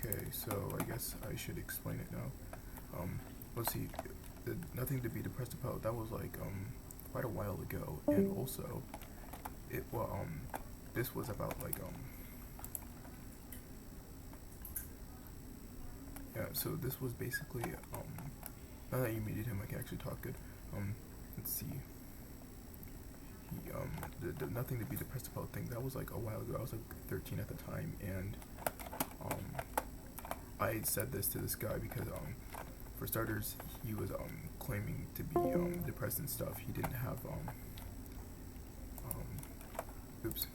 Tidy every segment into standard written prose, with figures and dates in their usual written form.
Okay, so I guess I should explain it now. Let's see. Nothing to be depressed about. That was like quite a while ago, and also this was about like yeah. So this was basically now that you muted him, I can actually talk good. Let's see. The nothing to be depressed about thing, that was like a while ago. I was like 13 at the time, and I said this to this guy because for starters, he was claiming to be depressed and stuff. He didn't have oops,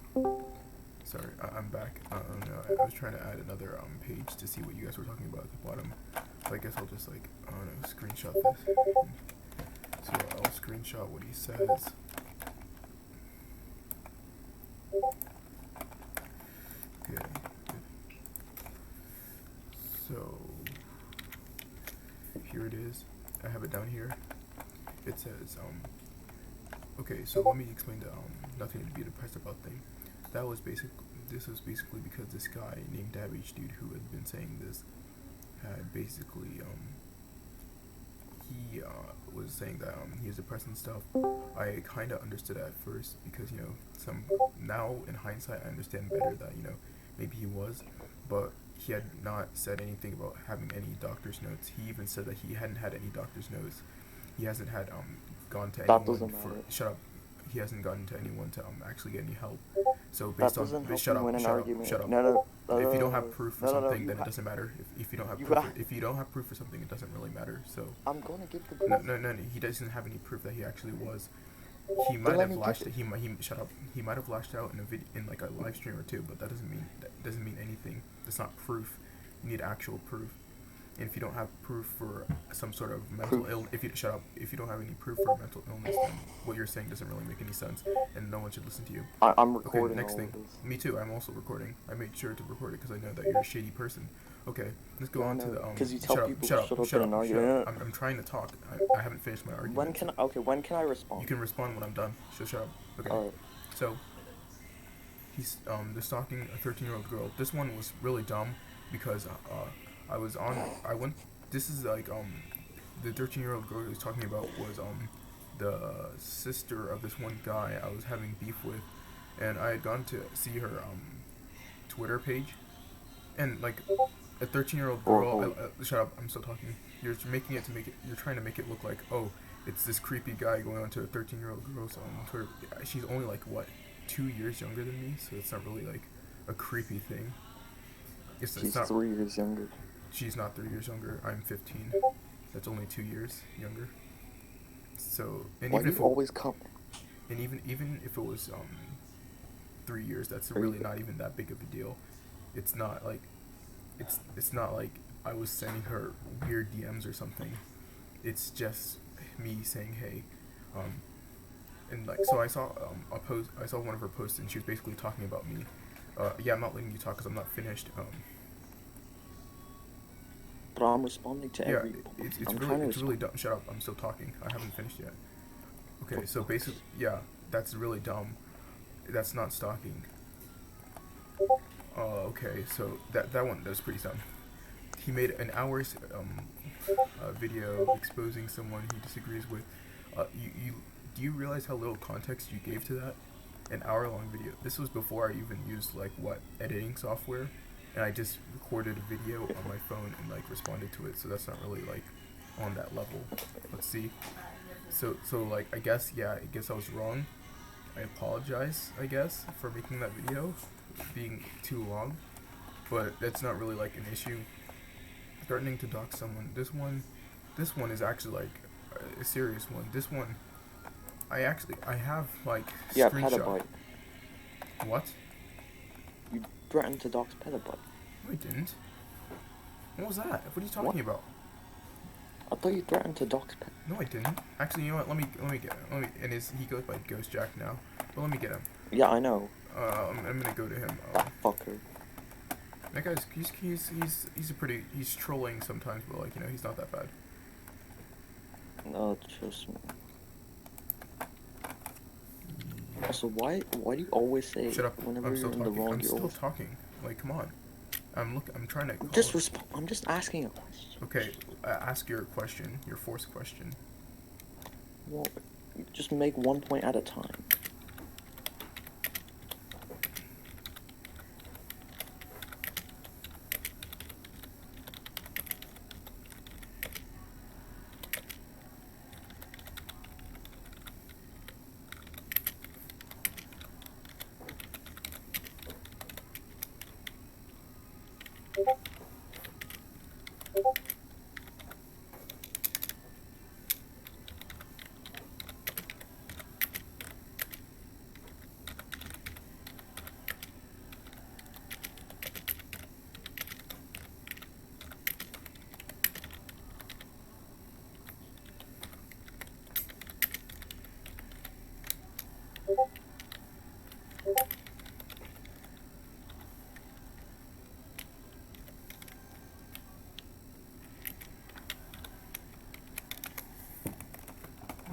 sorry, I'm back. I was trying to add another page to see what you guys were talking about at the bottom. So I guess I'll just like I don't know, screenshot this. So I'll screenshot what he says. Okay. So here it is. I have it down here. It says okay, so let me explain the nothing to be depressed about thing. This was basically because this guy named Davidplex dude who had been saying this had basically he was saying that he was depressed and stuff. I kind of understood at first because now in hindsight I understand better that maybe he was, but he had not said anything about having any doctor's notes. He even said that he hadn't had any doctor's notes. He hasn't had gone to That anyone doesn't for matter. shut up. He hasn't gotten to anyone to actually get any help. So That based on doesn't help shut you up, win an shut up, argument. shut up. No, If you don't have proof for something, then it ha- doesn't matter. If you don't have you proof, ha- if you don't have proof for something, it doesn't really matter. So I'm gonna give the proof. no, he doesn't have any proof that he actually was. He Then might let have me lashed. give it. He shut up. He might have lashed out in a in like a live stream or two, but that doesn't mean anything. That's not proof. You need actual proof. And if you don't have proof for some sort of mental illness, if you don't have any proof for a mental illness, then what you're saying doesn't really make any sense, and no one should listen to you. I'm Okay, recording next all thing. of this. Me too. I'm also recording. I made sure to record it because I know that you're a shady person. Okay, let's go on to the Because you tell people shut shut up, up shut in an up, shut up. argument. I'm trying to talk. I haven't finished my argument. When can I respond? You can respond when I'm done. So shut up. Okay. Alright. So he's they're stalking a 13-year-old girl. This one was really dumb because I went. This is like the 13-year-old girl he was talking about was the sister of this one guy I was having beef with, and I had gone to see her Twitter page, and like a 13-year-old girl. Shut up! I'm still talking. You're trying to make it look like, oh, it's this creepy guy going on to a 13-year-old girl's Twitter. She's only like what, 2 years younger than me, so it's not really like a creepy thing. She's not 3 years younger. She's not 3 years younger. I'm 15. That's only 2 years younger. So Why do you always come? And even if it was 3 years, that's really not even that big of a deal. It's not like it's not like I was sending her weird DMs or something. It's just me saying hey, and like so I saw a post. I saw one of her posts, and she was basically talking about me. Yeah, I'm not letting you talk because I'm not finished. But I'm responding to yeah, every. it's really dumb. Shut up! I'm still talking. I haven't finished yet. Okay, so basically, yeah, that's really dumb. That's not stalking. Okay, so that one was pretty dumb. He made an hour's video exposing someone he disagrees with. Do you realize how little context you gave to that? An hour-long video. This was before I even used like editing software, and I just recorded a video on my phone and like responded to it. So that's not really like on that level. Let's see. So like I guess I was wrong. I apologize, I guess, for making that video being too long, but that's not really like an issue. Threatening to dox someone. This one is actually like a serious one. This one, I have like screenshot. Petabyte. What? You threatened to dox Petabyte. No, I didn't. What was that? What are you talking about? I thought you threatened to dox Petabyte. No, I didn't. Actually, you know what? Let me get him. And he goes by Ghost Jack now. But let me get him. Yeah, I know. I'm gonna go to him. That fucker. That guy's he's trolling sometimes, but like he's not that bad. No, trust me. Also, why do you always say Shut up! whenever I'm still you're in talking. the wrong? I'm still talking. Like, come on. I'm trying to call. I'm just asking a question. Okay, ask your question, your forced question. Well, just make 1 point at a time.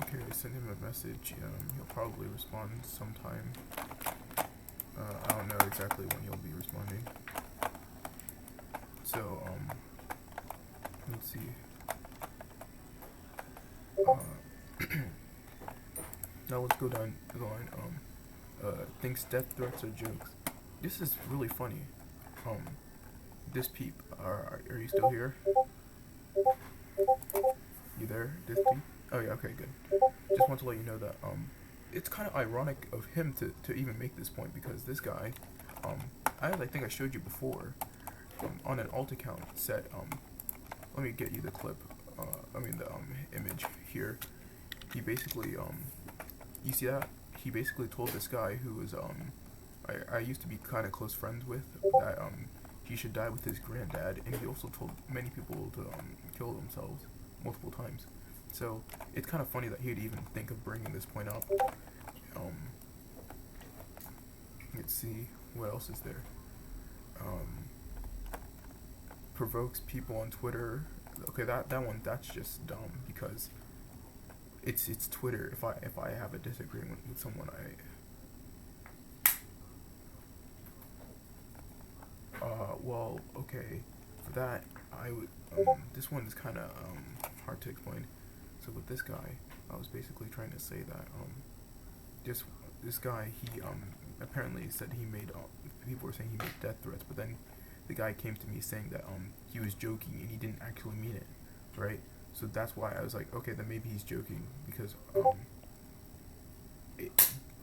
Okay, I sent him a message. He'll probably respond sometime. I don't know exactly when he'll be responding. So, let's see. Now let's go down the line. Thinks death threats are jokes. This is really funny. Um, this peep, are you still here? You there, this peep? Oh yeah, okay, good. Just want to let you know that, it's kind of ironic of him to even make this point, because this guy, I think I showed you before, on an alt account said, let me get you the clip, the image here. He basically, you see that? He basically told this guy who was, I used to be kind of close friends with, that, he should die with his granddad, and he also told many people to, kill themselves multiple times. So, it's kind of funny that he'd even think of bringing this point up. Let's see, what else is there? Provokes people on Twitter. Okay, that one, that's just dumb, because it's Twitter. If I have a disagreement with someone, well, okay, for that, I would, this one is kind of, hard to explain. So with this guy, I was basically trying to say that, this guy, he, apparently said he made, people were saying he made death threats, but then the guy came to me saying that, he was joking and he didn't actually mean it, right? So that's why I was like, okay, then maybe he's joking, because,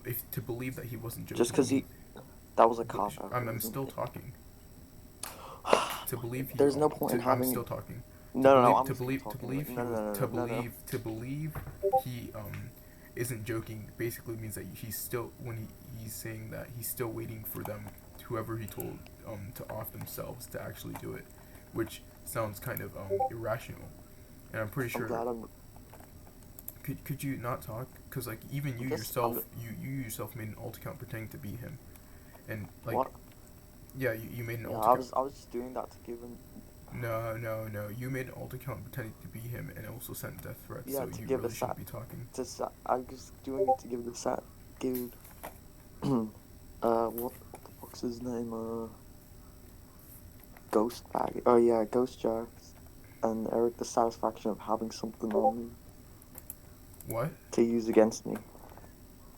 if to believe that he wasn't joking. Just because that was a cop out. I'm still talking. To believe he. There's no point in having. I'm still talking. No, To believe he isn't joking basically means that he's still, when he's saying that he's still waiting for them, whoever he told, to off themselves to actually do it, which sounds kind of irrational, and I'm pretty sure. Could you not talk? Because like even you yourself, you yourself made an alt account pretending to be him, and like. What? Yeah, you made an alt account. I was just doing that to give him. No. You made an alt account pretending to be him and also sent death threats. Yeah, so to you give really a shouldn't be talking. I'm just doing it to give the give. What the fuck's his name? Ghost Bag. Oh yeah, Ghost Jacks, and Eric the satisfaction of having something on me. What? To use against me.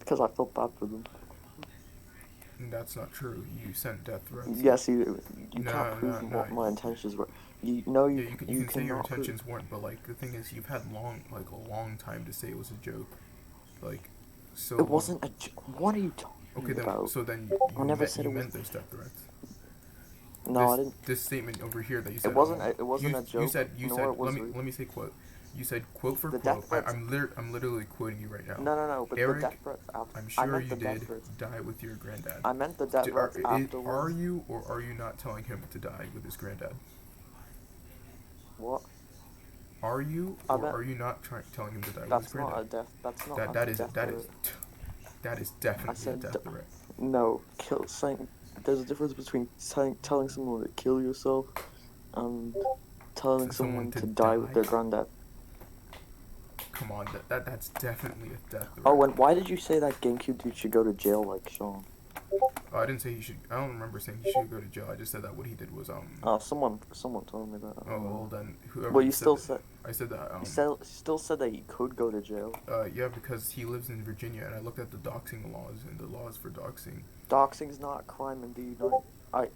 Because I felt bad for them. That's not true. You sent death threats. Yes, you can't prove what my intentions were. You can say your intentions weren't, but like the thing is, you've had a long time to say it was a joke, like, so. It wasn't a joke. What are you talking about? So then I never said you it meant was. those death threats. No, I didn't. This statement over here that you said. It wasn't a joke. You said. Let me say quote. You said quote for quote. I'm literally quoting you right now. No. But Eric, the death threats after. I'm sure you did die with your granddad. I meant the death threats afterwards. Are you or are you not telling him to die with his granddad? What? Are you or are you not telling him to die with his granddad? That's not that is definitely a death threat. No, saying there's a difference between telling someone to kill yourself and telling someone to die with their granddad. Come on, that's definitely a death threat. Oh, and why did you say that GameCube dude should go to jail like Sean? I didn't say he should. I don't remember saying he should go to jail. I just said that what he did was Someone told me that. Oh well, then Well, whoever you said still that, said I said that still said that he could go to jail. Yeah, because he lives in Virginia, and I looked at the doxing laws and the laws for doxing. Doxing's not a crime in the United.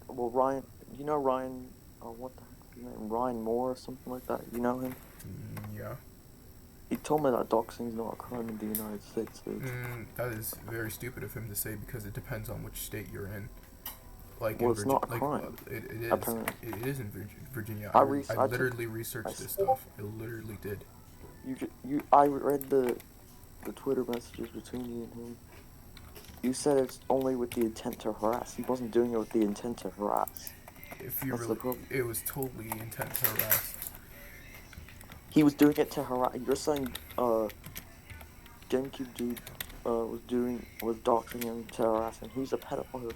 Ryan, you know Ryan, what the heck is his name? Ryan Moore or something like that. You know him? Yeah. He told me that doxing's not a crime in the United States. That is very stupid of him to say because it depends on which state you're in. Like Well, in it's not a Virginia, crime. it is. Apparently. It is in Virginia. I I literally researched this stuff. I literally did. I read the Twitter messages between you and him. You said it's only with the intent to harass. He wasn't doing it with the intent to harass. If you really, it was totally intent to harass. He was doing it to harass. You're saying, GameCube dude, was doxing him to harass him. He's a pedophile.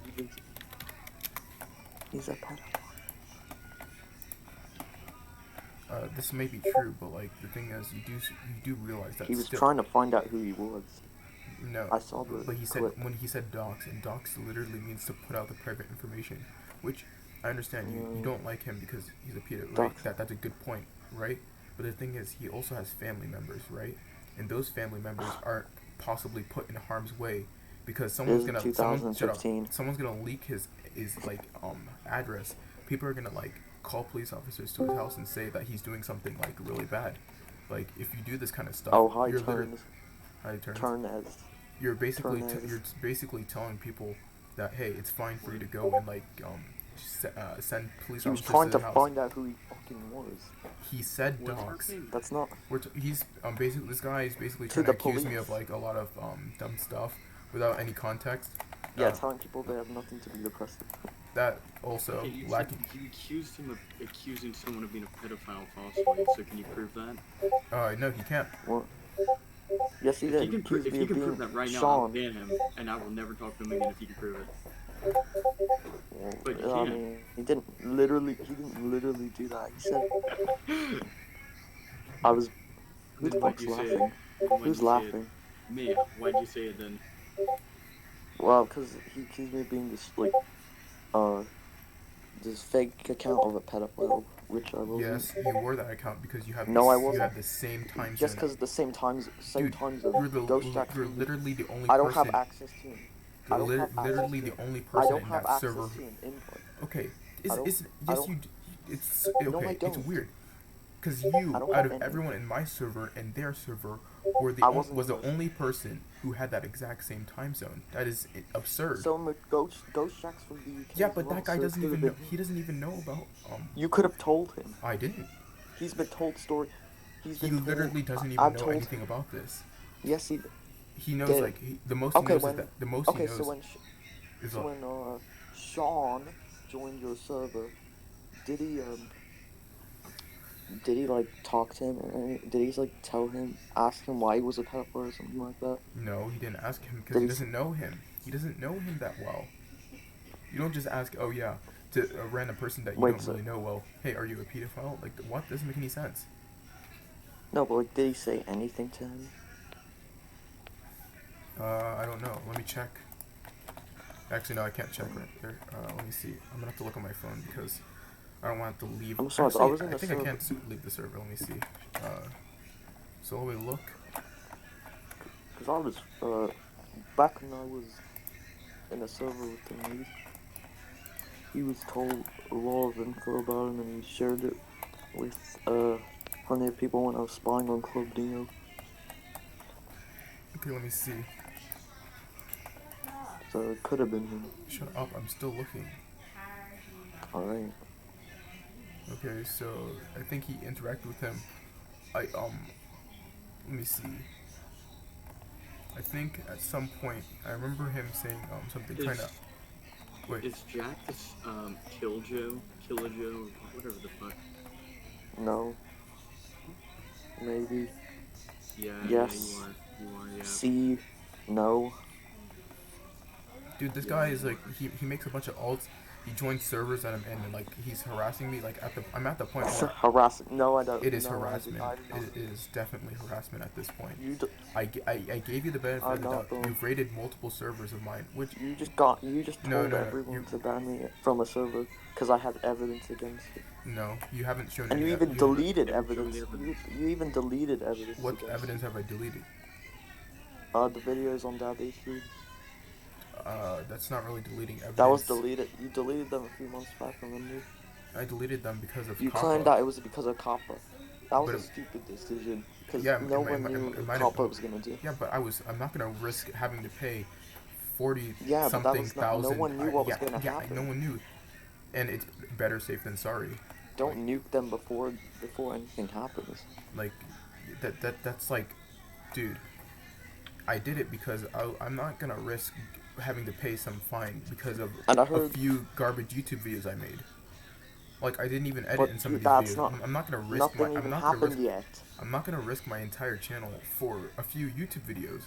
He's a pedophile. This may be true, but like the thing is, you do realize that he was trying to find out who he was. No, I saw the but he clip. said when he said dox, and dox literally means to put out the private information, which I understand you don't like him because he's a pedo, right? That's a good point, right? But the thing is, he also has family members, right? And those family members aren't possibly put in harm's way because someone's gonna leak his like address. People are gonna like call police officers to his house and say that he's doing something like really bad. Like if you do this kind of stuff, you're basically telling people that hey, it's fine for you to go and like send police officers to the house. He was trying to find out who he fucking was. He said dox. That's not. He's basically this guy is basically trying to accuse me of like a lot of dumb stuff without any context. Yeah, telling people they have nothing to be depressed. That also lacking. You accused him of accusing someone of being a pedophile falsely. So can you prove that? No, he can't. What? Yes, he did. If you can prove that right now, I'll ban him, and I will never talk to him again if you can prove it. But you can't. I mean, he didn't literally do that. He said, "I was." Who the fuck's laughing? Who's laughing? Me. Why'd you say it then? Well, because he accused me of being this fake account of a pedophile, which I wasn't. Yes, you wore that account because you have. No, I wasn't. You had the same time zone. Just because the same time zone. You're literally the only person. I don't have access to him. You're literally the only person in that server. Okay, it's okay. It's weird. Because you, out of everyone in my server and their server, was the only person who had that exact same time zone. That is absurd. So Ghost Jack's from the UK. Yeah, but that guy doesn't even know. He doesn't even know about. You could have told him. I didn't. He's been told story. He literally doesn't even know anything about this. Yes, he. He knows like the most he knows is that the most he knows. So when Sean joined your server, did he like talk to him? Or did he like ask him why he was a pedophile or something like that? No, he didn't ask him because he doesn't know him. He doesn't know him that well. You don't just ask, oh yeah, to a random person that you don't really know well. Hey, are you a pedophile? Like what? Doesn't make any sense. No, but like, did he say anything to him? I don't know. Let me check. Actually, no, I can't check right there. Let me see. I'm gonna have to look on my phone because I don't want to leave. I'm sorry, actually, I think I can't leave the server. Let me see. So let me look. Because I was, back when I was in a server with him, he was told a lot of info about him and he shared it with, plenty of people when I was spying on Club Dino. Okay, let me see. So it could have been him. Shut up, I'm still looking. Alright. Okay, so I think he interacted with him. Let me see. I think at some point I remember him saying something kind of. Wait. Is Jack this Killjoe, whatever the fuck? No. Maybe. Yeah. Yes. Yeah, you are. Yeah. C. No. Dude, this guy is like he makes a bunch of alts. he joins servers that I'm in, and like he's harassing me. Like I'm at the point where Harassing? No, I don't. it is No, harassment. I did not. It is definitely harassment at this point. You d- I gave you the benefit I of the doubt. got them. You've raided multiple servers of mine, which You just No, told no, no, everyone you- to ban me from a server because I had evidence against it. no, you haven't shown. And any you even you- deleted haven't shown evidence. the evidence. You even deleted evidence. What against evidence it. have I deleted? The videos on Davidplex. That's not really deleting evidence. That was deleted. You deleted them a few months back, remember? I deleted them because of You Kappa. claimed that it was because of Kappa. That was But a it- stupid decision because Yeah, no it one might- knew it what might have- Kappa was gonna do. Yeah, but I'm not gonna risk having to pay 40 Yeah, but that something was not, thousand. no one knew what was gonna yeah, happen. no one knew, and it's better safe than sorry. Don't nuke them before anything happens. Like that's like, dude, I did it because I'm not gonna risk having to pay some fine because of And I a heard- few garbage YouTube videos I made. Like I didn't even edit But in some of these that's videos. not- I'm not gonna risk Nothing my. even I'm not gonna happened risk. yet. I'm not gonna risk my entire channel for a few YouTube videos.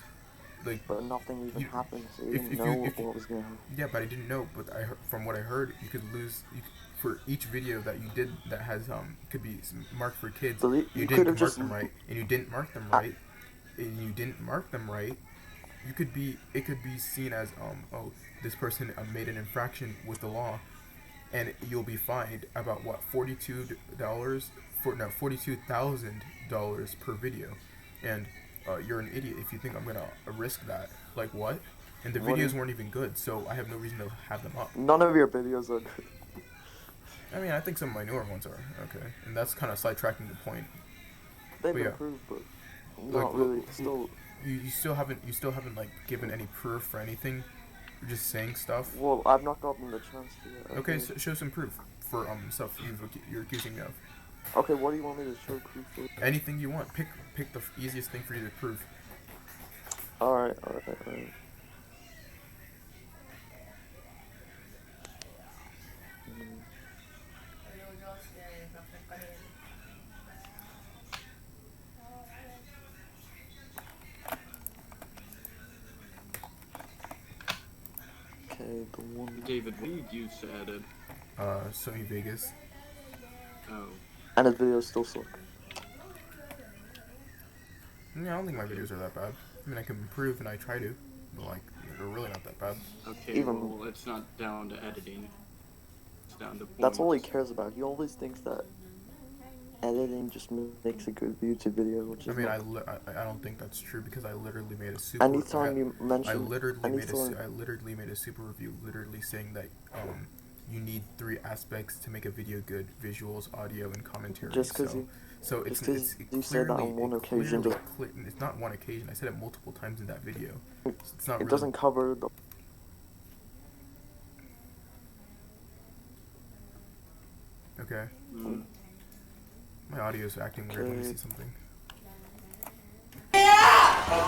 Like But nothing even You- happened, so you if- didn't if know you- if- what was gonna happen. yeah, but I didn't know. But from what I heard, you could lose for each video that you did that has could be marked for kids. Delete- You you didn't could've mark just- them right, and you didn't mark them right, and you didn't mark them right. It could be seen as oh, this person made an infraction with the law, and you'll be fined about what $42,000 per video, and you're an idiot if you think I'm gonna risk that. Like what? And the What videos is- weren't even good, so I have no reason to have them up. None of your videos are good. I mean, I think some of my newer ones are okay, and that's kind of sidetracking the point. They've But yeah. improved, but Like, not really. Still, You still haven't like given any proof for anything. You're just saying stuff. well, I've not gotten the chance to yet. Okay, so show some proof for stuff you're accusing me of. Okay, what do you want me to show proof for? Anything you want. Pick the easiest thing for you to prove. Alright. Okay, the one. David, what did you added? Sony Vegas. Oh. And his videos still suck. Yeah, I don't think my videos are that bad. I mean, I can improve, and I try to, but like, they're really not that bad. Okay, Even- well, it's not down to editing. It's down to That's all he points. cares about. He always thinks that editing just makes a good YouTube video, which I is mean, not. I don't think that's true because I literally made a super. Anytime you mention, I literally anytime, made a super review, literally saying that you need 3 aspects to make a video good: visuals, audio, and commentary. Just 'cause so it's just 'cause you said that on one occasion, it's not one occasion. I said it multiple times in that video. It's not it really, doesn't cover the. okay. Mm. My audio is acting weird. Let me Okay. see something.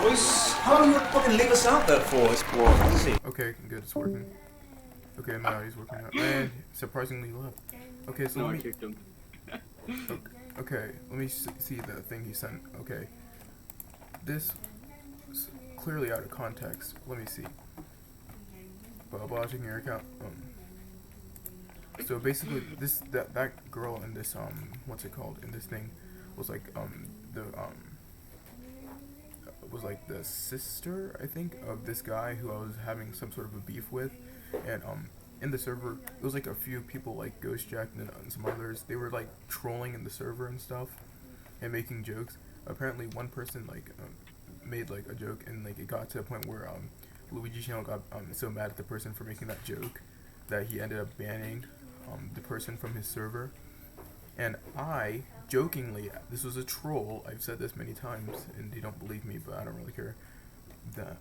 Boys, how long you fucking leave us out there for? It's crazy. Okay, good. It's working. Okay, my audio's working out. And surprisingly left. Okay, so No, I let me. kicked him. Okay, let me see the thing he sent. Okay, this is clearly out of context. Let me see. Blah checking your account. So basically, that girl in this what's it called in this thing was like was like the sister, I think, of this guy who I was having some sort of a beef with, and in the server, it was like a few people like Ghostjack and some others. They were like trolling in the server and stuff, and making jokes. Apparently, one person like made like a joke, and like it got to the point where Luigi Channel got so mad at the person for making that joke that he ended up banning the person from his server. And I, jokingly, this was a troll, I've said this many times, and they don't believe me, but I don't really care, that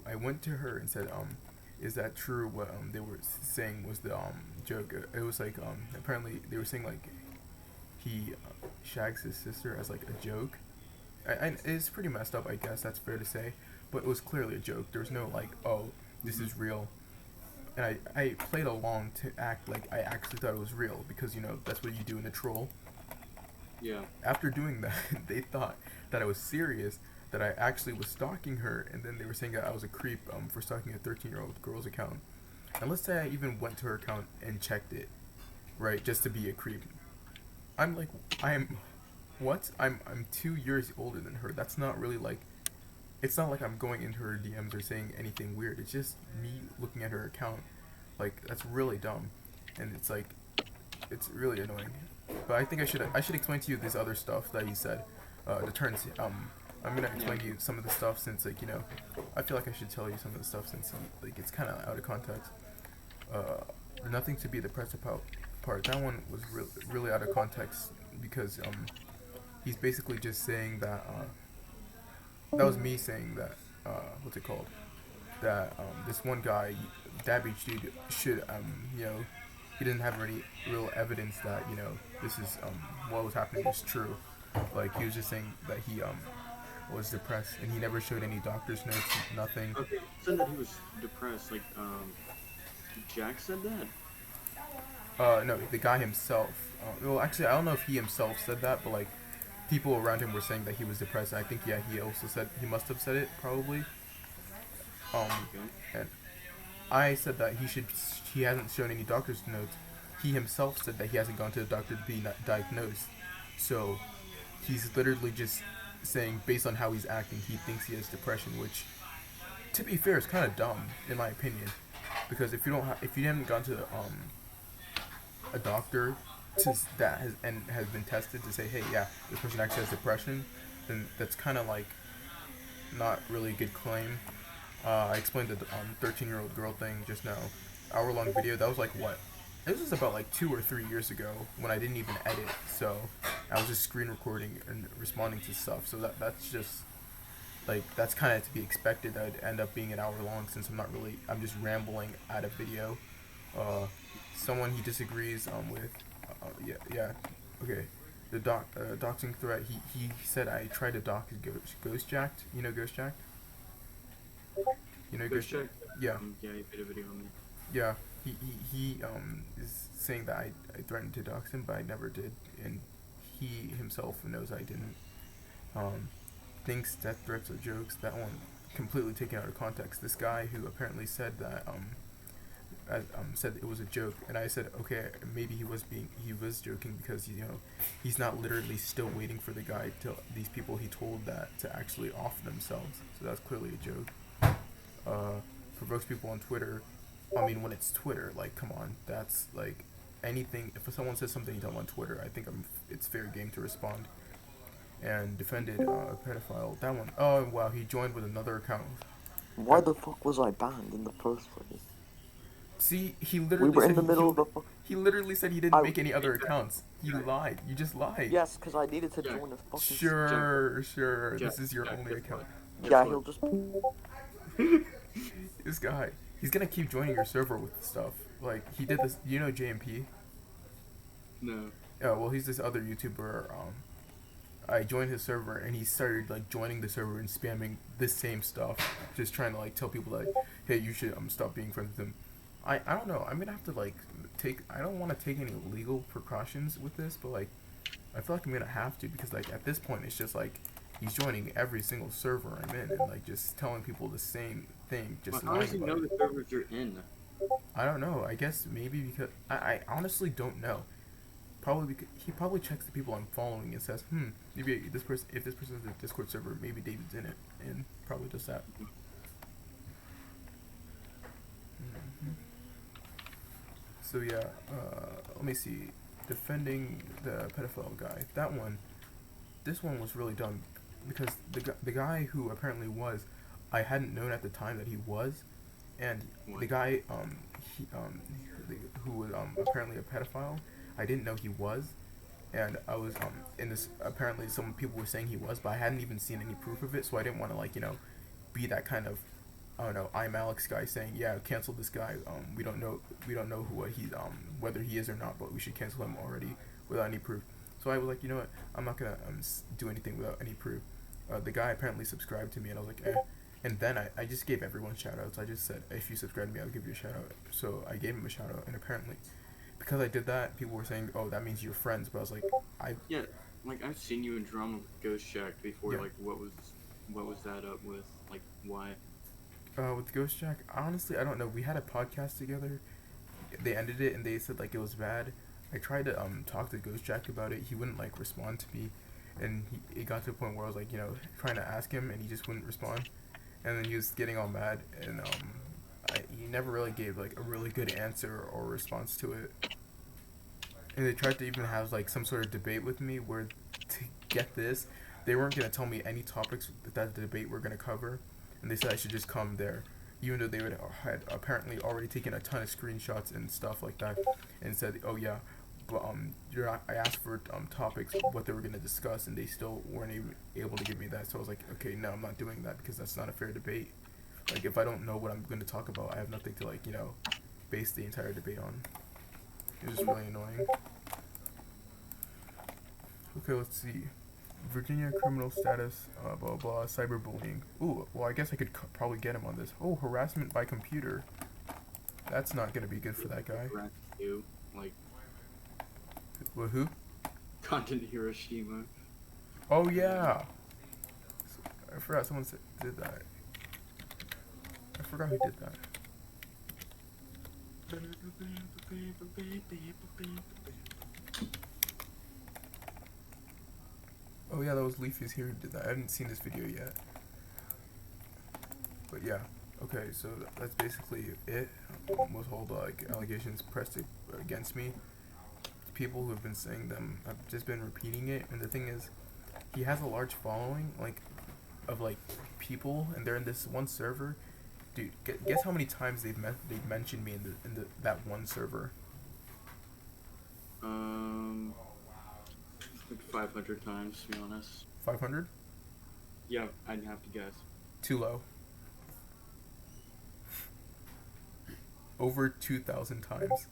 I went to her and said, is that true what they were saying was the joke? It was like, apparently they were saying like, he shags his sister as like a joke. And it's pretty messed up, I guess, that's fair to say, but it was clearly a joke. There was no like, oh, this is real. And I played along to act like I actually thought it was real, because, you know, that's what you do in a troll. Yeah. After doing that, they thought that I was serious, that I actually was stalking her, and then they were saying that I was a creep for stalking a 13-year-old girl's account. And let's say I even went to her account and checked it, right, just to be a creep. I'm like, I'm, what? I'm 2 years older than her. That's not really like, it's not like I'm going into her DMs or saying anything weird. It's just me looking at her account. Like, that's really dumb, and it's like, it's really annoying. But I think I should explain to you this other stuff that he said. The turns. I'm gonna explain to you some of the stuff since like I feel like I should tell you some of the stuff since like it's kind of out of context. Nothing to be depressed about part. That one was really out of context because he's basically just saying that that was me saying that what's it called, that this one guy, Dabby dude, should he didn't have any real evidence that this is what was happening is true. Like he was just saying that he was depressed and he never showed any doctor's notes, nothing. Okay, said that he was depressed. Like, Jack said that. No, the guy himself. Well, actually, I don't know if he himself said that, but like people around him were saying that he was depressed. I think he also said he must have said it probably. Okay. And I said that he hasn't shown any doctor's notes. He himself said that he hasn't gone to the doctor to be diagnosed. So he's literally just saying based on how he's acting, he thinks he has depression, which, to be fair, is kind of dumb in my opinion. Because if you haven't gone to a doctor that has been tested to say, hey, yeah, this person actually has depression, then that's kind of like not really a good claim. I explained the 13-year-old girl thing just now. Hour-long video. That was like what? This was about like 2 or 3 years ago when I didn't even edit. So I was just screen recording and responding to stuff. So that's just like that's kind of to be expected. That would end up being an hour long since I'm just rambling at a video. Someone he disagrees with. Yeah. Okay. The doxing threat. He said I tried to dox Ghost Jacked. You know Ghost Jacked? You know Ghost Jacked? Yeah. Yeah, he made a video on me. Yeah. He is saying that I threatened to dox him, but I never did, and he himself knows I didn't. Thinks death threats are jokes. That one completely taken out of context. This guy who apparently said that said it was a joke, and I said okay, maybe he was joking because he's not literally still waiting for the guy to these people he told that to actually off themselves. So that's clearly a joke. Provokes people on Twitter. I mean, when it's Twitter, like, come on, that's like anything. If someone says something dumb on Twitter, I think it's fair game to respond. And defended a pedophile. That one, oh wow, he joined with another account. Why the fuck was I banned in the first place? See, he literally he literally said he didn't make any other accounts. He lied. You just lied. Yes, because I needed to join a fucking... Sure. This is your only account. Yeah, he'll just... This guy. He's gonna keep joining your server with stuff. Like, he did this... You know JMP? No. Yeah, well, he's this other YouTuber. I joined his server, and he started, like, joining the server and spamming this same stuff. Just trying to, like, tell people, like, hey, you should stop being friends with him. I don't know. I'm gonna have to, like, I don't want to take any legal precautions with this, but, like, I feel like I'm gonna have to, because, like, at this point, it's just, like, he's joining every single server I'm in, and, like, just telling people the same thing, just How does he know the servers you're in? I don't know. I guess maybe because... I honestly don't know. Probably because he probably checks the people I'm following and says, maybe if this person is a Discord server, maybe David's in it, and probably does that. So yeah, let me see. Defending the pedophile guy. This one was really dumb because the guy who apparently was, I hadn't known at the time that he was, and the guy who was apparently a pedophile, I didn't know he was, and I was in this. Apparently, some people were saying he was, but I hadn't even seen any proof of it, so I didn't want to be that kind of, I don't know, I'm Alex guy saying, yeah, cancel this guy. We don't know what he's whether he is or not, but we should cancel him already without any proof. So I was like, you know what, I'm not gonna do anything without any proof. The guy apparently subscribed to me, and I was like, eh. And then I just gave everyone shout outs. I just said, if you subscribe to me, I'll give you a shout out. So I gave him a shout out, and apparently, because I did that, people were saying, oh, that means you're friends. But I was like, Yeah, like, I've seen you in drama with Ghost Shack before. Yeah. Like, what was that up with? Like, why? With Ghost Jack, honestly, I don't know. We had a podcast together. They ended it and they said like it was bad. I tried to talk to Ghost Jack about it. He wouldn't like respond to me, and it got to the point where I was like, trying to ask him, and he just wouldn't respond. And then he was getting all mad, and he never really gave like a really good answer or response to it. And they tried to even have like some sort of debate with me where, to get this, they weren't gonna tell me any topics that the debate were gonna cover, and they said I should just come there, even though they had apparently already taken a ton of screenshots and stuff like that, and said, oh yeah, but you're not, I asked for topics, what they were gonna discuss, and they still weren't able to give me that. So I was like, okay, no, I'm not doing that because that's not a fair debate. Like if I don't know what I'm gonna talk about, I have nothing to like base the entire debate on. It was just really annoying. Okay, let's see. Virginia criminal status, blah blah, cyberbullying. Ooh, well I guess I could probably get him on this. Oh, harassment by computer. That's not gonna be good for that guy. You, like, Well, who? Content Hiroshima. Oh yeah. I forgot someone did that. I forgot who did that. Oh yeah, that was Leafy's here who did that. I haven't seen this video yet. But yeah, okay, so that's basically it. Most whole like allegations pressed against me. People who have been saying them have just been repeating it, and the thing is, he has a large following, like, of like people, and they're in this one server. Dude, guess how many times they've mentioned me in that one server? Like 500 times, to be honest. 500? Yeah, I'd have to guess. Too low. Over 2,000 times.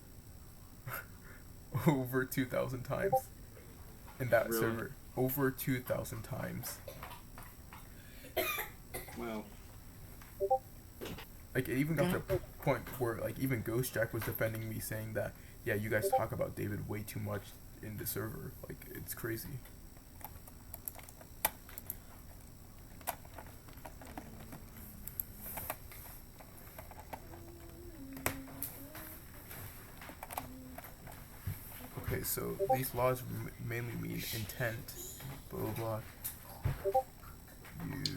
Over 2,000 times. In that Really? server. Over 2,000 times. Well. Like, it even got to the point where, like, even Ghost Jack was defending me, saying that, yeah, you guys talk about David way too much in the server. Like, it's crazy. Okay, so these laws mainly mean intent, blah blah blah. Use.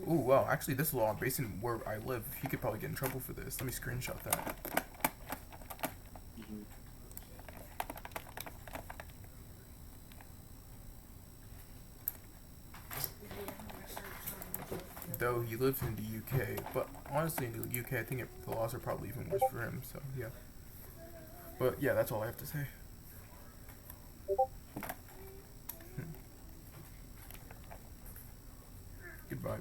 Oh wow, actually this law, based on where I live, he could probably get in trouble for this. Let me screenshot that. Though he lives in the UK, but honestly in the UK I think the laws are probably even worse for him, so yeah. But yeah, that's all I have to say. Goodbye.